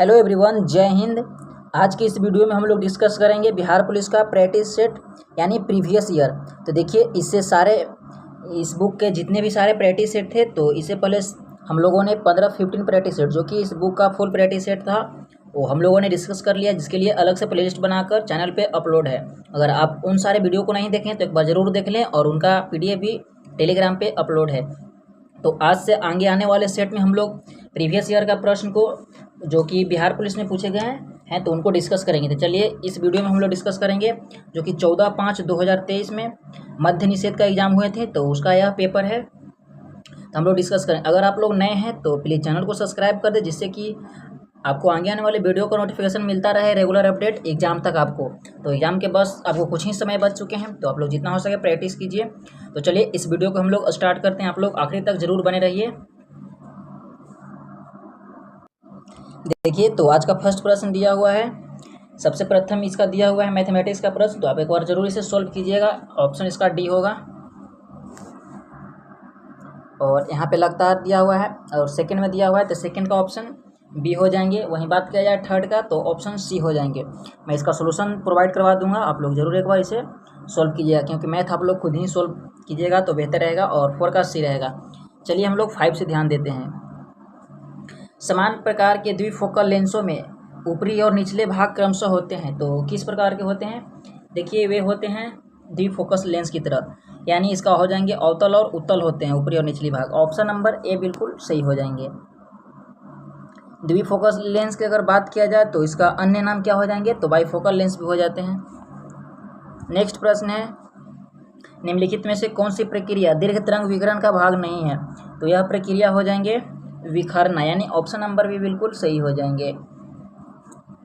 Hello everyone, जय हिंद। आज की इस वीडियो में हम लोग डिस्कस करेंगे बिहार पुलिस का प्रैक्टिस सेट यानी प्रीवियस ईयर। तो देखिए, इससे सारे इस बुक के जितने भी सारे प्रैक्टिस सेट थे, तो इससे पहले हम लोगों ने 15-15 प्रैक्टिस सेट, जो कि इस बुक का फुल प्रैक्टिस सेट था, वो हम लोगों ने डिस्कस कर लिया, जिसके लिए अलग से प्लेलिस्ट बनाकर चैनल पे अपलोड है। अगर आप उन सारे वीडियो को नहीं देखें तो एक बार ज़रूर देख लें, और उनका PDF भी टेलीग्राम पे अपलोड है। तो आज से आगे आने वाले सेट में हम लोग प्रीवियस ईयर का प्रश्न को, जो कि बिहार पुलिस में पूछे गए हैं, तो उनको डिस्कस करेंगे। तो चलिए, इस वीडियो में हम लोग डिस्कस करेंगे जो कि 14/5/2023 में मध्य निषेध का एग्जाम हुए थे, तो उसका यह पेपर है। तो हम लोग डिस्कस करें। अगर आप लोग नए हैं तो प्लीज़ चैनल को सब्सक्राइब कर दें, जिससे कि आपको आगे आने वाले वीडियो का नोटिफिकेशन मिलता रहे, रेगुलर अपडेट एग्जाम तक आपको। तो एग्जाम के बस आपको कुछ ही समय बच चुके हैं, तो आप लोग जितना हो सके प्रैक्टिस कीजिए। तो चलिए, इस वीडियो को हम लोग स्टार्ट करते हैं। आप लोग आखिरी तक जरूर बने रहिए। देखिए, तो आज का फर्स्ट प्रश्न दिया हुआ है। सबसे प्रथम इसका दिया हुआ है मैथमेटिक्स का प्रश्न, तो आप एक बार जरूर इसे सॉल्व कीजिएगा। ऑप्शन इसका डी होगा, और यहाँ पे लगातार दिया हुआ है, और सेकंड में दिया हुआ है, तो सेकंड का ऑप्शन बी हो जाएंगे। वहीं बात किया जाए थर्ड का, तो ऑप्शन सी हो जाएंगे। मैं इसका सोल्यूशन प्रोवाइड करवा दूंगा, आप लोग जरूर एक बार इसे सॉल्व कीजिएगा, क्योंकि मैथ आप लोग खुद ही सॉल्व कीजिएगा तो बेहतर रहेगा, और 4 का सी रहेगा। चलिए, हम लोग 5 से ध्यान देते हैं। समान प्रकार के द्विफोकल लेंसों में ऊपरी और निचले भाग क्रमशः होते हैं, तो किस प्रकार के होते हैं? देखिए, वे होते हैं द्विफोकस लेंस की तरह, यानी इसका हो जाएंगे अवतल और उत्तल होते हैं ऊपरी और निचली भाग। ऑप्शन नंबर ए बिल्कुल सही हो जाएंगे। द्विफोकस लेंस की अगर बात किया जाए तो इसका अन्य नाम क्या हो जाएंगे? तो बाइफोकल लेंस भी हो जाते हैं। नेक्स्ट प्रश्न है, निम्नलिखित में से कौन सी प्रक्रिया दीर्घ तरंग विकिरण का भाग नहीं है? तो यह प्रक्रिया हो जाएंगे विखरना, यानी ऑप्शन नंबर भी बिल्कुल सही हो जाएंगे।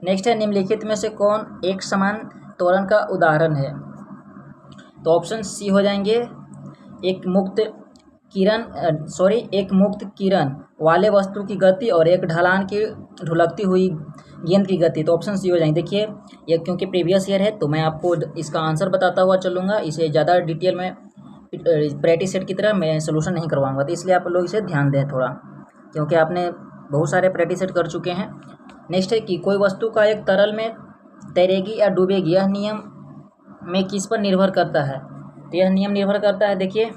नेक्स्ट है, निम्नलिखित में से कौन एक समान त्वरण का उदाहरण है? तो ऑप्शन सी हो जाएंगे एक मुक्त किरण वाले वस्तु की गति और एक ढलान की ढुलकती हुई गेंद की गति। तो ऑप्शन सी हो जाएंगे। देखिए, ये क्योंकि प्रीवियस ईयर है, तो मैं आपको इसका आंसर बताता हुआ चलूँगा, इसे ज़्यादा डिटेल में प्रैक्टिस सेट की तरह मैं सोल्यूशन नहीं करवाऊँगा, तो इसलिए आप लोग इसे ध्यान दें थोड़ा, क्योंकि आपने बहुत सारे प्रैक्टिस सेट कर चुके हैं। नेक्स्ट है कि कोई वस्तु का एक तरल में तैरेगी या डूबेगी, यह नियम में किस पर निर्भर करता है? तो यह नियम निर्भर करता है, देखिए,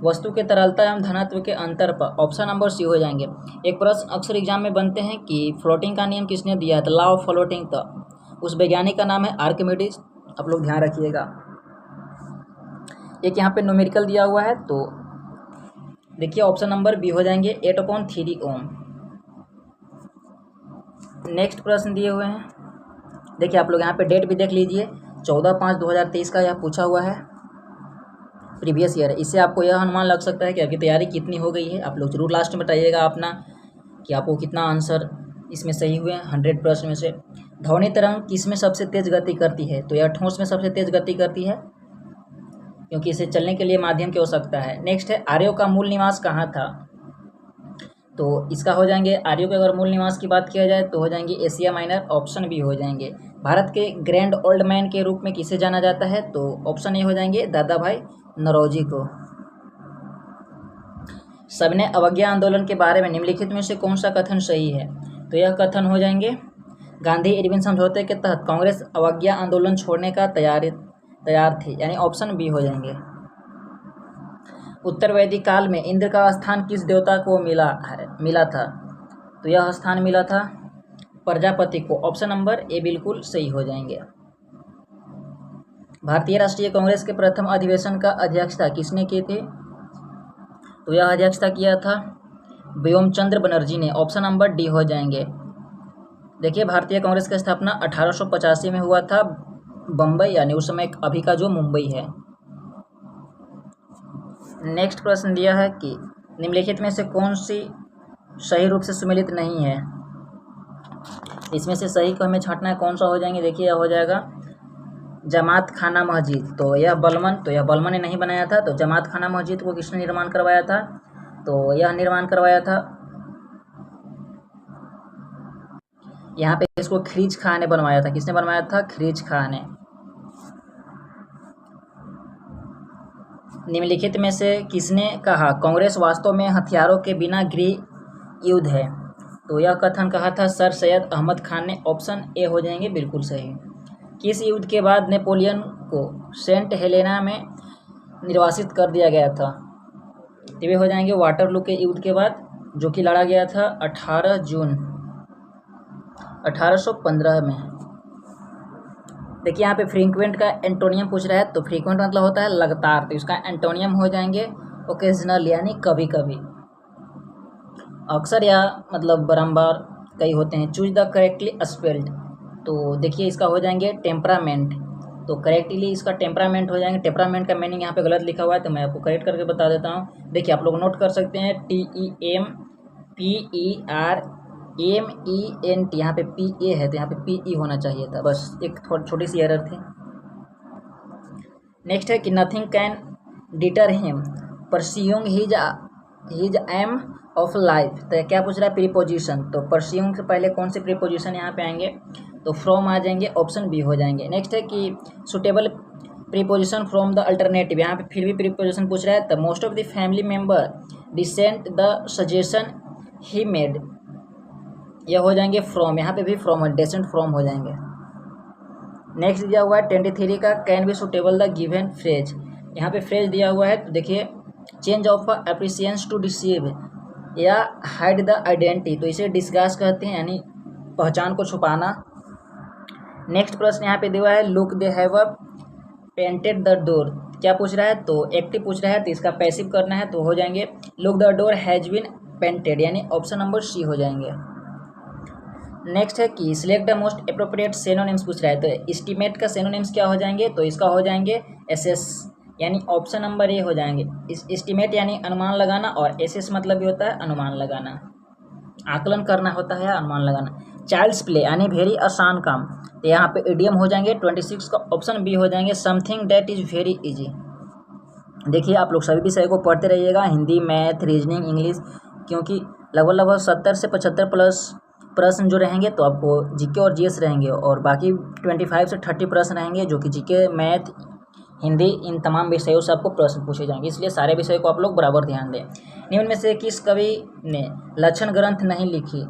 वस्तु के तरलता एवं घनत्व के अंतर पर। ऑप्शन नंबर सी हो जाएंगे। एक प्रश्न अक्सर एग्जाम में बनते हैं कि फ्लोटिंग का नियम किसने दिया है? तो लॉ ऑफ फ्लोटिंग, तो उस वैज्ञानिक का नाम है आर्किमिडीज। आप लोग ध्यान रखिएगा। एक यहाँ पे न्यूमेरिकल दिया हुआ है, तो देखिए ऑप्शन नंबर बी हो जाएंगे 8/3 ओम। नेक्स्ट प्रश्न दिए हुए हैं, देखिए आप लोग यहाँ पे डेट भी देख लीजिए, 14/5/2023 का यह पूछा हुआ है, प्रीवियस ईयर है। इससे आपको यह अनुमान लग सकता है कि आपकी तैयारी कितनी हो गई है। आप लोग जरूर लास्ट में बताइएगा अपना कि आपको कितना आंसर इसमें सही हुए हैं 100 प्रश्न में से। ध्वनि तरंग किस में सबसे तेज गति करती है? तो यह ठोस में सबसे तेज गति करती है, क्योंकि इसे चलने के लिए माध्यम की आवश्यकता है। नेक्स्ट है, आर्यों का मूल निवास कहाँ था? तो इसका हो जाएंगे, आर्यों के अगर मूल निवास की बात किया जाए तो हो जाएंगे एशिया माइनर। ऑप्शन भी हो जाएंगे। भारत के ग्रैंड ओल्ड मैन के रूप में किसे जाना जाता है? तो ऑप्शन ए हो जाएंगे दादा भाई नौरोजी को। सविनय अवज्ञा आंदोलन के बारे में निम्नलिखित में से कौन सा कथन सही है? तो यह कथन हो जाएंगे, गांधी इरविन समझौते के तहत कांग्रेस अवज्ञा आंदोलन छोड़ने का तैयार थी, यानी ऑप्शन बी हो जाएंगे। उत्तर वैदिक काल में इंद्र का स्थान किस देवता को मिला था? तो यह स्थान मिला था प्रजापति को। ऑप्शन नंबर ए बिल्कुल सही हो जाएंगे। भारतीय राष्ट्रीय कांग्रेस के प्रथम अधिवेशन का अध्यक्षता किसने की थी? तो यह अध्यक्षता किया था व्योमचंद्र बनर्जी ने। ऑप्शन नंबर डी हो जाएंगे। देखिए, भारतीय कांग्रेस की स्थापना 1885 में हुआ था बम्बई, यानी उस समय अभी का जो मुंबई है। नेक्स्ट प्रश्न दिया है कि निम्नलिखित में से कौन सी सही रूप से सुमेलित नहीं है? इसमें से सही को हमें छांटना है, कौन सा हो जाएंगे? देखिए, यह हो जाएगा जमात खाना मस्जिद। तो यह बलमन ने नहीं बनाया था। तो जमात खाना मस्जिद को किसने निर्माण करवाया था? तो यह निर्माण करवाया था, यहाँ पे इसको खरीज खां ने बनवाया था। किसने बनवाया था? खरीज खां ने। निम्नलिखित में से किसने कहा कांग्रेस वास्तव में हथियारों के बिना गृह युद्ध है? तो यह कथन कहा था सर सैयद अहमद खान ने। ऑप्शन ए हो जाएंगे बिल्कुल सही। किस युद्ध के बाद नेपोलियन को सेंट हेलेना में निर्वासित कर दिया गया था? ये हो जाएंगे वाटरलू के युद्ध के बाद, जो कि लड़ा गया था 18 जून 1815 में। देखिए यहाँ पे फ्रीक्वेंट का एंटोनियम पूछ रहा है, तो फ्रीक्वेंट मतलब होता है लगातार, तो इसका एंटोनियम हो जाएंगे ओकेजनल यानी कभी कभी, अक्सर या मतलब बारंबार कई होते हैं। चूज द करेक्टली स्पेल्ड, तो देखिए इसका हो जाएंगे टेम्परामेंट, तो करेक्टली इसका टेम्परामेंट हो जाएंगे। टेम्परामेंट का मीनिंग यहाँ पे गलत लिखा हुआ है, तो मैं आपको करेक्ट करके बता देता हूँ। देखिए आप लोग नोट कर सकते हैं TEMPERAMENT, यहाँ पे PA है तो यहाँ पे PE होना चाहिए था, बस एक छोटी सी एरर थी। नेक्स्ट है कि nothing can deter him pursuing his aim of life, तो क्या पूछ रहा है? प्रीपोजिशन, तो परस्यूइंग से पहले कौन से प्रीपोजिशन यहाँ पे आएंगे? तो फ्रॉम आ जाएंगे, ऑप्शन बी हो जाएंगे। नेक्स्ट है कि suitable preposition from the alternative, यहाँ पे फिर भी प्रीपोजिशन पूछ रहा है। The most of the family member decent the suggestion he made, यह हो जाएंगे फ्रॉम, यहाँ पे भी फ्रॉम है, डेसेंट फ्रॉम हो जाएंगे। नेक्स्ट दिया हुआ है 23 का can be suitable the given phrase, यहाँ पे फ्रेज दिया हुआ है, तो देखिए चेंज ऑफ एप्रिसियंस टू डिसीव या हाइड द आइडेंटिटी, तो इसे डिस्गास कहते हैं यानी पहचान को छुपाना। नेक्स्ट प्रश्न यहाँ पे दिया हुआ है look they have painted the door, क्या पूछ रहा है? तो एक्टिव पूछ रहा है, तो इसका पैसिव करना है, तो हो जाएंगे look the door has been painted, यानी ऑप्शन नंबर सी हो जाएंगे। नेक्स्ट है कि select the most appropriate synonyms पूछ रहा है, तो एस्टिमेट का सिनोनिम्स क्या हो जाएंगे? तो इसका हो जाएंगे एसेस, यानी ऑप्शन नंबर ए हो जाएंगे। एस्टिमेट यानी अनुमान लगाना, और एसेस मतलब भी होता है अनुमान लगाना, आकलन करना होता है, अनुमान लगाना। चाइल्ड्स प्ले यानी वेरी आसान काम, तो यहाँ पे इडियम हो जाएंगे। 26 का ऑप्शन बी हो जाएंगे something that is very easy. देखिए आप लोग सभी विषय को पढ़ते रहिएगा, हिंदी, मैथ, रीजनिंग, इंग्लिश, क्योंकि लगभग 70 से 75 प्लस प्रश्न जो रहेंगे तो आपको जीके और जीएस रहेंगे, और बाकी 25 से 30 प्रश्न रहेंगे जो कि जीके, मैथ, हिंदी, इन तमाम विषयों से आपको प्रश्न पूछे जाएंगे, इसलिए सारे विषयों को आप लोग बराबर ध्यान दें। निम्न में से किस कवि ने लक्षण ग्रंथ नहीं लिखी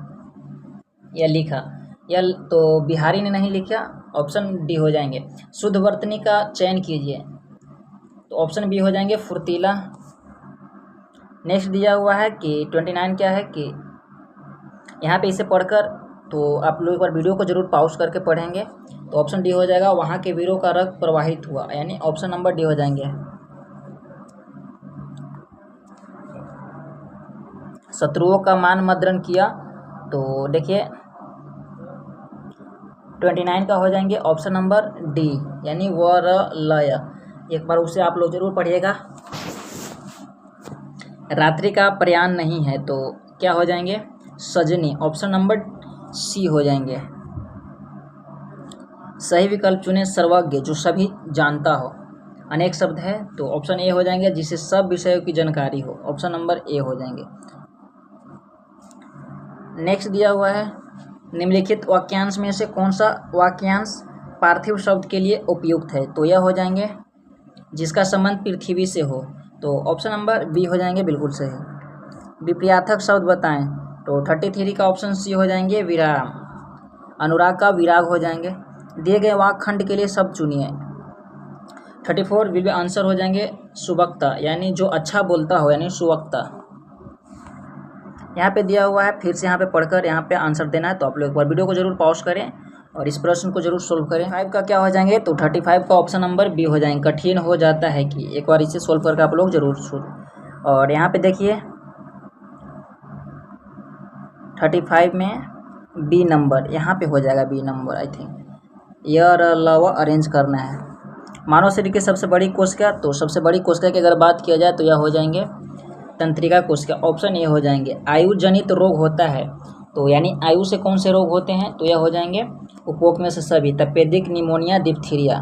या लिखा? या तो बिहारी ने नहीं लिखा, ऑप्शन डी हो जाएंगे। शुद्ध वर्तनी का चयन कीजिए, तो ऑप्शन बी हो जाएंगे फुर्तीला। नेक्स्ट दिया हुआ है कि 29 क्या है कि यहाँ पे इसे पढ़कर, तो आप लोग एक बार वीडियो को जरूर पॉज करके पढ़ेंगे, तो ऑप्शन डी हो जाएगा वहाँ के वीरों का रक्त प्रवाहित हुआ, यानी ऑप्शन नंबर डी हो जाएंगे। शत्रुओं का मान मद्रण किया, तो देखिए 29 का हो जाएंगे ऑप्शन नंबर डी, यानी वरलय। एक बार उसे आप लोग जरूर पढ़िएगा। रात्रि का प्रयाण नहीं है, तो क्या हो जाएंगे? सजनी, ऑप्शन नंबर सी हो जाएंगे। सही विकल्प चुने सर्वज्ञ, जो सभी जानता हो। अनेक शब्द है, तो ऑप्शन ए हो जाएंगे जिसे सब विषयों की जानकारी हो, ऑप्शन नंबर ए हो जाएंगे। नेक्स्ट दिया हुआ है निम्नलिखित वाक्यांश में से कौन सा वाक्यांश पार्थिव शब्द के लिए उपयुक्त है? तो यह हो जाएंगे जिसका संबंध पृथ्वी से हो, तो ऑप्शन नंबर बी हो जाएंगे बिल्कुल सही। विपर्यार्थक शब्द बताएं, तो 33 का ऑप्शन सी हो जाएंगे विराम। अनुराग का विराग हो जाएंगे। दिए गए वाक्य खंड के लिए शब्द चुनिए। 34 विल बी आंसर हो जाएंगे सुवक्ता, यानी जो अच्छा बोलता हो, यानी सुवक्ता। यहाँ पे दिया हुआ है, फिर से यहाँ पे पढ़कर यहाँ पे आंसर देना है, तो आप लोग एक बार वीडियो को जरूर पॉज करें और इस प्रश्न को जरूर सोल्व करें। 5 का क्या हो जाएंगे? तो 35 का ऑप्शन नंबर बी हो जाएंगे। कठिन हो जाता है कि एक बार इसे सोल्व करके आप लोग जरूर सोल्व। और यहाँ पे देखिए 35 में बी नंबर यहाँ पे हो जाएगा, बी नंबर आई थिंक। यर लव अरेंज करना है। मानव शरीर की सबसे बड़ी कोशिका, तो सबसे बड़ी कोशिका की अगर बात किया जाए तो यह हो जाएंगे तंत्रिका कोशिका, ऑप्शन ए हो जाएंगे। आयु जनित रोग होता है, तो यानी आयु से कौन से रोग होते हैं? तो यह हो जाएंगे उपभोग में से सभी, तपेदिक, निमोनिया, डिप्थीरिया।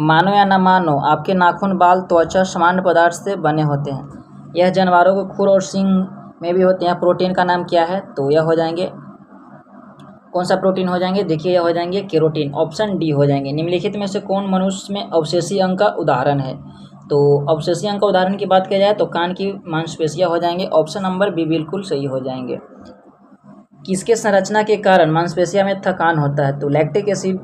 मानो या न मानो, आपके नाखून, बाल, त्वचा सामान्य पदार्थ से बने होते हैं। यह जानवरों के खुर और सींग में भी होते हैं। प्रोटीन का नाम क्या है? तो यह हो जाएंगे कौन सा प्रोटीन हो जाएंगे? देखिए यह हो जाएंगे केरोटीन, ऑप्शन डी हो जाएंगे। निम्नलिखित में से कौन मनुष्य में अवशेषी अंग का उदाहरण है? तो ऑब्सेसियन का उदाहरण की बात किया जाए तो कान की मांसपेशियां हो जाएंगे। ऑप्शन नंबर बी बिल्कुल सही हो जाएंगे। किसके संरचना के कारण मांसपेशियों में थकान होता है? तो लैक्टिक एसिड,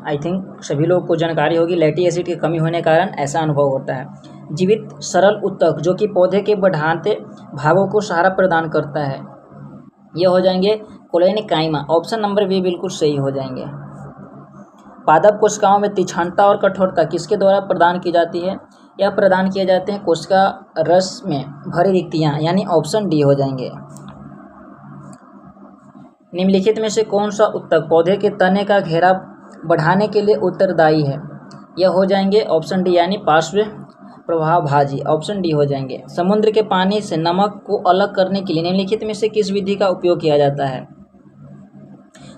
आई थिंक सभी लोगों को जानकारी होगी, लैक्टिक एसिड की कमी होने के कारण ऐसा अनुभव होता है। जीवित सरल ऊतक जो कि पौधे के बढ़ाते भागों को सहारा प्रदान करता है, ये हो जाएंगे कोलेनकाइमा। ऑप्शन नंबर बी बिल्कुल सही हो जाएंगे। पादप कोशिकाओं में तीक्ष्णता और कठोरता किसके द्वारा प्रदान की जाती है? यह प्रदान किए जाते हैं कोशिका रस में भरी रिक्तियाँ, यानी ऑप्शन डी हो जाएंगे। निम्नलिखित में से कौन सा ऊतक पौधे के तने का घेरा बढ़ाने के लिए उत्तरदायी है? यह हो जाएंगे ऑप्शन डी, यानी पार्श्व प्रभावभाजी। ऑप्शन डी हो जाएंगे। समुद्र के पानी से नमक को अलग करने के लिए निम्नलिखित में से किस विधि का उपयोग किया जाता है?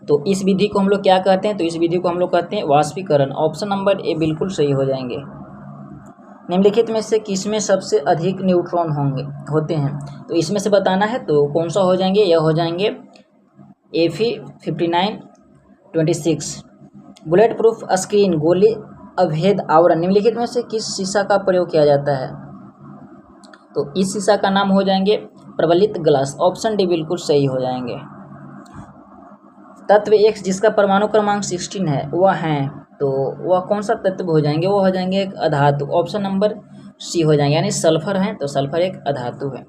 तो इस विधि को हम लोग क्या कहते हैं? तो इस विधि को हम लोग कहते हैं वाष्पीकरण। ऑप्शन नंबर ए बिल्कुल सही हो जाएंगे। निम्नलिखित में से किसमें सबसे अधिक न्यूट्रॉन होते हैं? तो इसमें से बताना है, तो कौन सा हो जाएंगे? यह हो जाएंगे Fe5926। बुलेट प्रूफ स्क्रीन गोली अभेद आवरण निम्नलिखित में से किस शीशा का प्रयोग किया जाता है? तो इस शीशा का नाम हो जाएंगे प्रबलित ग्लास। ऑप्शन डी बिल्कुल सही हो जाएंगे। तत्व X जिसका परमाणु क्रमांक 16 है वह है, तो वह कौन सा तत्व हो जाएंगे? वो हो जाएंगे एक अधातु। ऑप्शन नंबर सी हो जाएंगे, यानी सल्फर है, तो सल्फर एक अधातु है।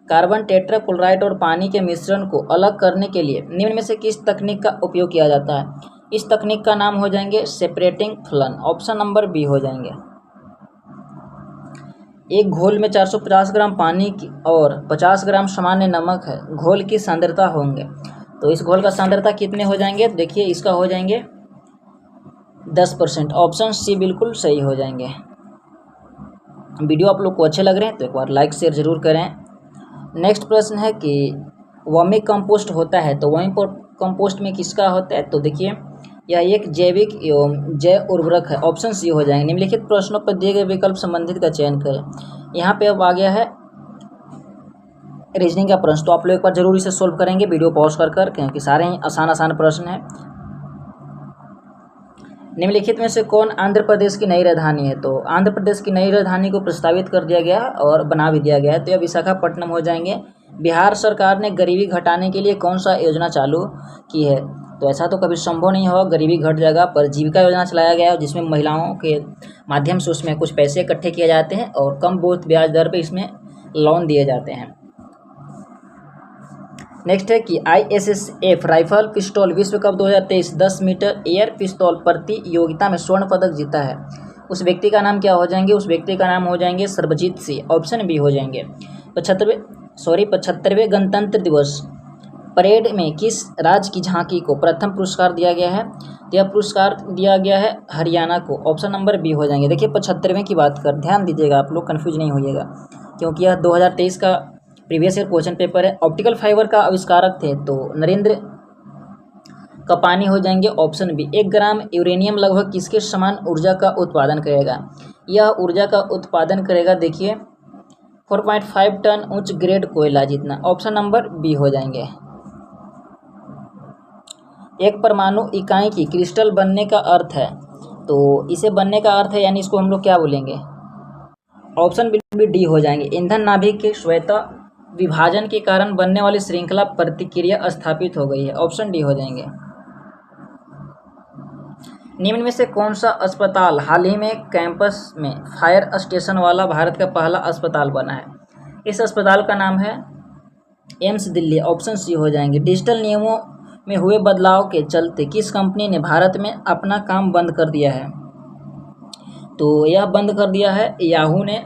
कार्बन टेट्राक्लोराइड और पानी के मिश्रण को अलग करने के लिए निम्न में से किस तकनीक का उपयोग किया जाता है? इस तकनीक का नाम हो जाएंगे सेपरेटिंग फ्लन। ऑप्शन नंबर बी हो जाएंगे। एक घोल में 450 ग्राम पानी की और 50 ग्राम सामान्य नमक है, घोल की सांद्रता होंगे, तो इस घोल का सांद्रता कितने हो जाएंगे? देखिए इसका हो जाएंगे 10%। ऑप्शन सी बिल्कुल सही हो जाएंगे। वीडियो आप लोग को अच्छे लग रहे हैं तो एक बार लाइक शेयर जरूर करें। नेक्स्ट प्रश्न है कि वर्मी कंपोस्ट होता है, तो वर्मी कंपोस्ट में किसका होता है? तो देखिए यह एक जैविक एवं जैव उर्वरक है। ऑप्शन सी हो जाएंगे। निम्नलिखित प्रश्नों पर दिए गए विकल्प संबंधित का चयन करें। यहाँ पे अब आ गया है रीजनिंग का प्रश्न, तो आप लोग एक बार जरूर इसे सोल्व करेंगे वीडियो पॉज कर क्योंकि सारे ही आसान प्रश्न हैं। निम्नलिखित में से कौन आंध्र प्रदेश की नई राजधानी है? तो आंध्र प्रदेश की नई राजधानी को प्रस्तावित कर दिया गया और बना भी दिया गया है, तो यह विशाखापट्टनम हो जाएंगे। बिहार सरकार ने गरीबी घटाने के लिए कौन सा योजना चालू की है? तो ऐसा तो कभी संभव नहीं होगा, गरीबी घट जाएगा, पर जीविका योजना चलाया गया है जिसमें महिलाओं के माध्यम से उसमें कुछ पैसे इकट्ठे किए जाते हैं और कम ब्याज दर पर इसमें लोन दिए जाते हैं। नेक्स्ट है कि ISSF राइफल पिस्टल विश्व कप 2023 10 मीटर एयर पिस्तौल प्रतियोगिता में स्वर्ण पदक जीता है, उस व्यक्ति का नाम क्या हो जाएंगे? उस व्यक्ति का नाम हो जाएंगे सर्बजीत सिंह। ऑप्शन बी हो जाएंगे। 75वें गणतंत्र दिवस परेड में किस राज्य की झांकी को प्रथम पुरस्कार दिया गया है? तो यह पुरस्कार दिया गया है हरियाणा को। ऑप्शन नंबर बी हो जाएंगे। देखिए 75वें की बात कर, ध्यान दीजिएगा, आप लोग कन्फ्यूज नहीं होइएगा क्योंकि यह 2023 का प्रीवियस ईयर क्वेश्चन पेपर है। ऑप्टिकल फाइबर का आविष्कारक थे तो नरेंद्र कपानी हो जाएंगे। Option B. 1 ग्राम यूरेनियम लगभग किसके समान ऊर्जा का उत्पादन करेगा? यह ऊर्जा का उत्पादन करेगा, देखिए 4.5 टन उच्च ग्रेड कोयला जितना। ऑप्शन नंबर बी हो जाएंगे। एक परमाणु इकाई की क्रिस्टल बनने का अर्थ है, तो इसे बनने का अर्थ है यानी इसको हम लोग क्या बोलेंगे? ऑप्शन बिल्कुल डी हो जाएंगे। ईंधन नाभिक के श्वेता विभाजन के कारण बनने वाली श्रृंखला प्रतिक्रिया स्थापित हो गई है। ऑप्शन डी हो जाएंगे। निम्न में से कौन सा अस्पताल हाल ही में कैंपस में फायर स्टेशन वाला भारत का पहला अस्पताल बना है? इस अस्पताल का नाम है एम्स दिल्ली। ऑप्शन सी हो जाएंगे। डिजिटल नियमों में हुए बदलाव के चलते किस कंपनी ने भारत में अपना काम बंद कर दिया है? तो यह बंद कर दिया है याहू ने।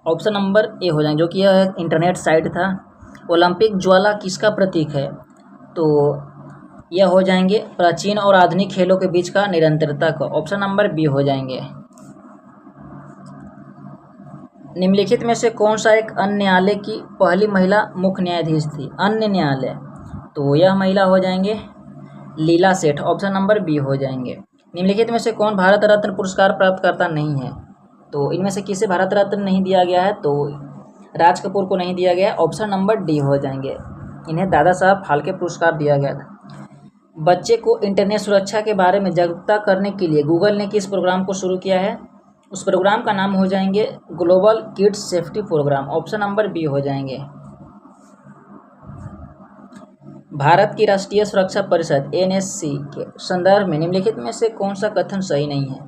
ऑप्शन नंबर ए हो जाएंगे, जो कि यह इंटरनेट साइट था। ओलंपिक ज्वाला किसका प्रतीक है? तो यह हो जाएंगे प्राचीन और आधुनिक खेलों के बीच का निरंतरता का। ऑप्शन नंबर बी हो जाएंगे। निम्नलिखित में से कौन सा एक अन्य न्यायालय की पहली महिला मुख्य न्यायाधीश थी? अन्य न्यायालय, तो यह महिला हो जाएंगे लीला सेठ। ऑप्शन नंबर बी हो जाएंगे। निम्नलिखित में से कौन भारत रत्न पुरस्कार प्राप्तकर्ता नहीं है? तो इनमें से किसे भारत रत्न नहीं दिया गया है? तो राज कपूर को नहीं दिया गया। ऑप्शन नंबर डी हो जाएंगे। इन्हें दादा साहब फाल्के पुरस्कार दिया गया था। बच्चे को इंटरनेट सुरक्षा के बारे में जागरूकता करने के लिए गूगल ने किस प्रोग्राम को शुरू किया है? उस प्रोग्राम का नाम हो जाएंगे global kids safety program, option number B हो जाएंगे। भारत की राष्ट्रीय सुरक्षा परिषद एनएससी के संदर्भ में निम्नलिखित में से कौन सा कथन सही नहीं है?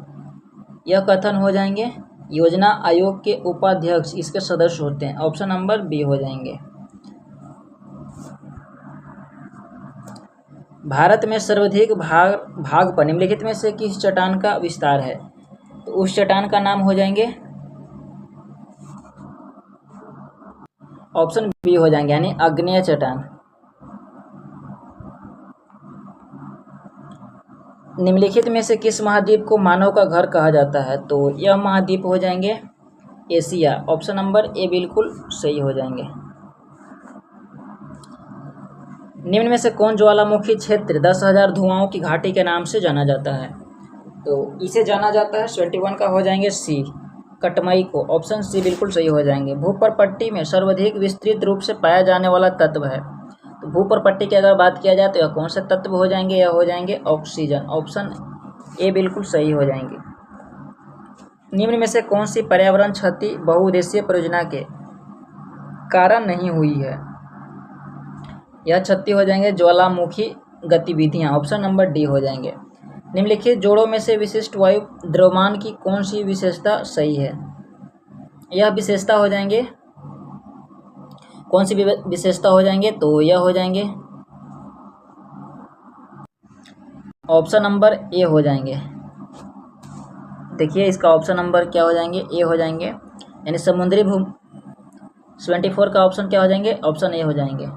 यह कथन हो जाएंगे योजना आयोग के उपाध्यक्ष इसके सदस्य होते हैं, ऑप्शन नंबर बी हो जाएंगे। भारत में सर्वाधिक भाग पर निम्नलिखित में से किस चट्टान का विस्तार है? तो उस चट्टान का नाम हो जाएंगे ऑप्शन बी हो जाएंगे, यानी आग्नेय चट्टान। निम्नलिखित में से किस महाद्वीप को मानव का घर कहा जाता है? तो यह महाद्वीप हो जाएंगे एशिया, ऑप्शन नंबर ए बिल्कुल सही हो जाएंगे। निम्न में से कौन ज्वालामुखी क्षेत्र 10,000 धुआंओं की घाटी के नाम से जाना जाता है? तो इसे जाना जाता है 71 का हो जाएंगे सी, कटमई को, ऑप्शन सी बिल्कुल सही हो जाएंगे। भूपर्पट्टी में सर्वाधिक विस्तृत रूप से पाया जाने वाला तत्व है, तो भूपर्पट्टी की अगर बात किया जाए तो यह कौन से तत्व हो जाएंगे? यह हो जाएंगे ऑक्सीजन, ऑप्शन ए बिल्कुल सही हो जाएंगे। निम्न में से कौन सी पर्यावरण क्षति बहुउद्देशीय परियोजना के कारण नहीं हुई है? यह क्षति हो जाएंगे ज्वालामुखी गतिविधियां, ऑप्शन नंबर डी हो जाएंगे। निम्नलिखित जोड़ों में से विशिष्ट वायु द्रव्यमान की कौन सी विशेषता सही है? यह विशेषता हो जाएंगे कौन सी विशेषता हो जाएंगे? तो यह हो जाएंगे ऑप्शन नंबर ए हो जाएंगे। देखिए इसका ऑप्शन नंबर क्या हो जाएंगे? ए हो जाएंगे, यानी समुद्री भू 74 का ऑप्शन क्या हो जाएंगे? ऑप्शन ए हो जाएंगे।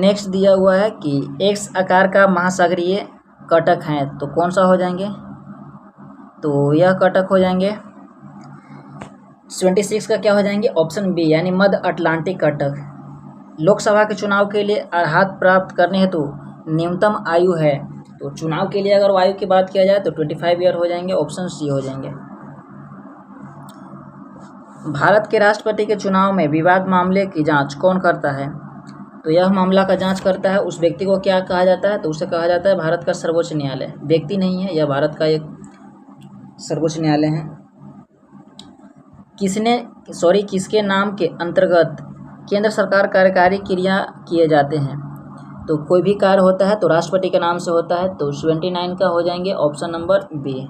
नेक्स्ट दिया हुआ है कि एक्स आकार का महासागरीय कटक है, तो कौन सा हो जाएंगे? तो यह कटक हो जाएंगे 26 का क्या हो जाएंगे? ऑप्शन बी, यानी मध्य अटलांटिक कटक। लोकसभा के चुनाव के लिए अर्हता प्राप्त करने हेतु न्यूनतम आयु है, तो चुनाव के लिए अगर आयु की बात किया जाए तो 25 ईयर हो जाएंगे, ऑप्शन सी हो जाएंगे। भारत के राष्ट्रपति के चुनाव में विवाद मामले की जांच कौन करता है? तो यह मामला का जांच करता है उस व्यक्ति को क्या कहा जाता है? तो उसे कहा जाता है भारत का सर्वोच्च न्यायालय। व्यक्ति नहीं है, यह भारत का एक सर्वोच्च न्यायालय है। किसके नाम के अंतर्गत केंद्र सरकार कार्यकारी क्रिया किए जाते हैं? तो कोई भी कार्य होता है तो राष्ट्रपति के नाम से होता है, तो 79 का हो जाएंगे, ऑप्शन नंबर बी।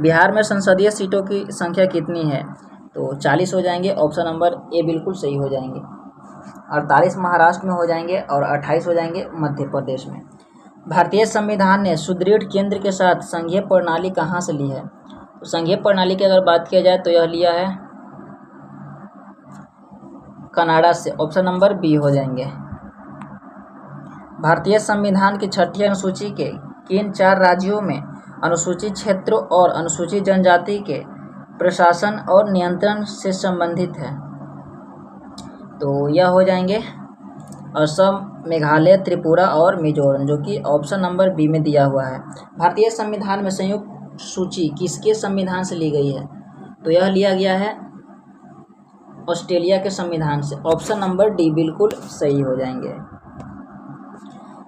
बिहार में संसदीय सीटों की संख्या कितनी है? तो 40 हो जाएंगे, ऑप्शन नंबर ए बिल्कुल सही हो जाएंगे। 48 महाराष्ट्र में हो जाएंगे और 28 हो जाएंगे मध्य प्रदेश में। भारतीय संविधान ने सुदृढ़ केंद्र के साथ संघीय प्रणाली कहाँ से ली है? तो संघीय प्रणाली की अगर बात किया जाए तो यह लिया है कनाडा से, ऑप्शन नंबर बी हो जाएंगे। भारतीय संविधान की 6ठी अनुसूची के किन 4 राज्यों में अनुसूचित क्षेत्रों और अनुसूचित जनजाति के प्रशासन और नियंत्रण से संबंधित है? तो यह हो जाएंगे असम, मेघालय, त्रिपुरा और मिजोरम, जो कि ऑप्शन नंबर बी में दिया हुआ है। भारतीय संविधान में संयुक्त सूची किसके संविधान से ली गई है? तो यह लिया गया है ऑस्ट्रेलिया के संविधान से, ऑप्शन नंबर डी बिल्कुल सही हो जाएंगे।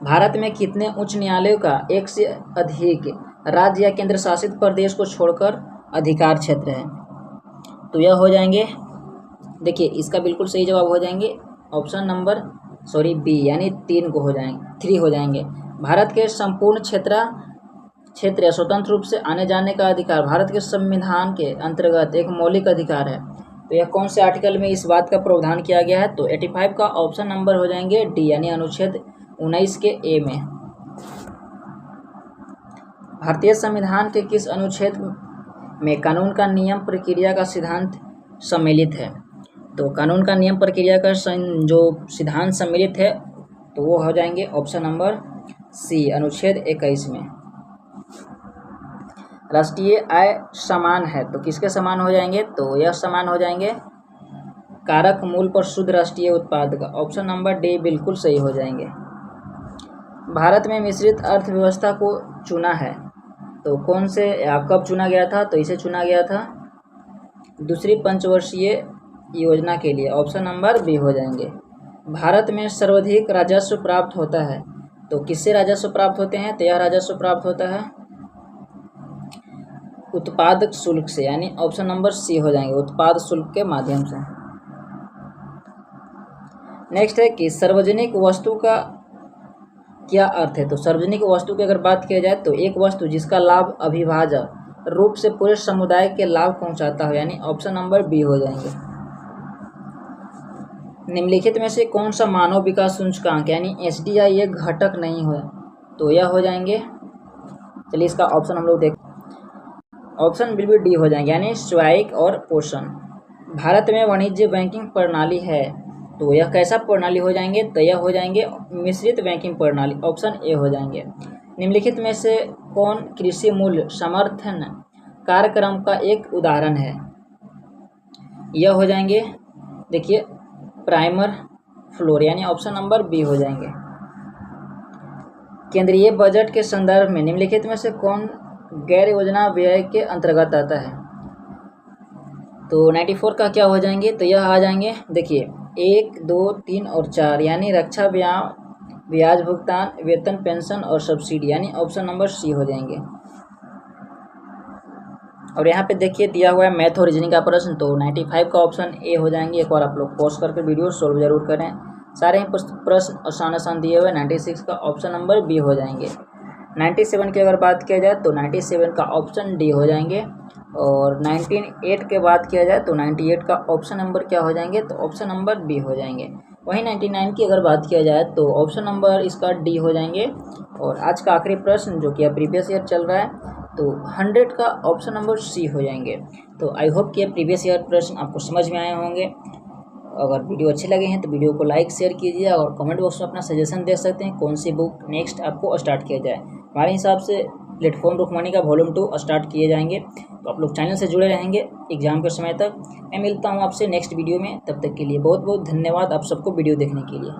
भारत में कितने उच्च न्यायालयों का एक से अधिक राज्य या केंद्र शासित प्रदेश को छोड़कर अधिकार क्षेत्र है? तो यह हो जाएंगे, देखिए इसका बिल्कुल सही जवाब हो जाएंगे ऑप्शन नंबर बी, यानी 3 हो जाएंगे। भारत के संपूर्ण क्षेत्र स्वतंत्र रूप से आने जाने का अधिकार भारत के संविधान के अंतर्गत एक मौलिक अधिकार है। तो यह कौन से आर्टिकल में इस बात का प्रावधान किया गया है? तो 85 का ऑप्शन नंबर हो जाएंगे डी, यानी अनुच्छेद 19 के ए में। भारतीय संविधान के किस अनुच्छेद में कानून का नियम प्रक्रिया का सिद्धांत सम्मिलित है? तो कानून का नियम प्रक्रिया का जो सिद्धांत सम्मिलित है तो वो हो जाएंगे ऑप्शन नंबर सी, अनुच्छेद 21 में। राष्ट्रीय आय समान है, तो किसके समान हो जाएंगे? तो यह समान हो जाएंगे कारक मूल पर शुद्ध राष्ट्रीय उत्पाद का, ऑप्शन नंबर डी बिल्कुल सही हो जाएंगे। भारत में मिश्रित अर्थव्यवस्था को चुना है, तो कौन से कब चुना गया था? तो इसे चुना गया था दूसरी पंचवर्षीय योजना के लिए, ऑप्शन नंबर बी हो जाएंगे। भारत में सर्वाधिक राजस्व प्राप्त होता है, तो किससे राजस्व प्राप्त होते हैं? तो यह राजस्व प्राप्त होता है उत्पादक शुल्क से, यानी ऑप्शन नंबर सी हो जाएंगे, उत्पाद शुल्क के माध्यम से। नेक्स्ट है कि सार्वजनिक वस्तु का क्या अर्थ है? तो सार्वजनिक वस्तु की अगर बात किया जाए तो एक वस्तु जिसका लाभ अविभाज्य रूप से पूरे समुदाय के लाभ पहुंचाता हो, यानी ऑप्शन नंबर बी हो जाएंगे। निम्नलिखित में से कौन सा मानव विकास सूचकांक यानी एसडीआई एक घटक नहीं है? तो यह हो जाएंगे, चलिए इसका ऑप्शन हम लोग देख, ऑप्शन बिल्कुल डी हो जाएंगे, यानी स्वायत्त और पोषण। भारत में वाणिज्य बैंकिंग प्रणाली है, तो यह कैसा प्रणाली हो जाएंगे? तो यह हो जाएंगे मिश्रित बैंकिंग प्रणाली, ऑप्शन ए हो जाएंगे। निम्नलिखित में से कौन कृषि मूल्य समर्थन कार्यक्रम का एक उदाहरण है? यह हो जाएंगे, देखिए प्राइमर फ्लोर, यानी ऑप्शन नंबर बी हो जाएंगे। केंद्रीय बजट के संदर्भ में निम्नलिखित में से कौन गैर योजना व्यय के अंतर्गत आता है? तो 94 का क्या हो जाएंगे? तो यह आ जाएंगे, देखिए 1, 2, 3 और 4, यानी रक्षा ब्याज भुगतान, वेतन, पेंशन और सब्सिडी, यानी ऑप्शन नंबर सी हो जाएंगे। और यहाँ पे देखिए दिया हुआ है मैथ और रीजनिंग का प्रश्न, तो 95 का ऑप्शन ए हो जाएंगे। एक बार आप लोग पॉज करके वीडियो सोल्व जरूर करें, सारे ही प्रश्न आसान दिए हुए। 96 का ऑप्शन नंबर बी हो जाएंगे। 97 की अगर बात किया जाए तो 97 का ऑप्शन डी हो जाएंगे। और 98 के बात किया जाए तो 98 का ऑप्शन नंबर क्या हो जाएंगे? तो ऑप्शन नंबर बी हो जाएंगे। वहीं 99 की अगर बात किया जाए तो ऑप्शन नंबर इसका डी हो जाएंगे। और आज का आखिरी प्रश्न जो कि प्रीवियस ईयर चल रहा है, तो 100 का ऑप्शन नंबर सी हो जाएंगे। तो आई होप कि प्रीवियस ईयर प्रश्न आपको समझ में आए होंगे। अगर वीडियो अच्छे लगे हैं तो वीडियो को लाइक शेयर कीजिए, और कमेंट बॉक्स में अपना सजेशन दे सकते हैं कौन सी बुक नेक्स्ट आपको स्टार्ट किया जाए। हमारे हिसाब से प्लेटफॉर्म रुकमणी का वॉल्यूम 2 स्टार्ट किए जाएंगे, तो आप लोग चैनल से जुड़े रहेंगे एग्जाम के समय तक। मैं मिलता हूँ आपसे नेक्स्ट वीडियो में, तब तक के लिए बहुत बहुत धन्यवाद आप सबको वीडियो देखने के लिए।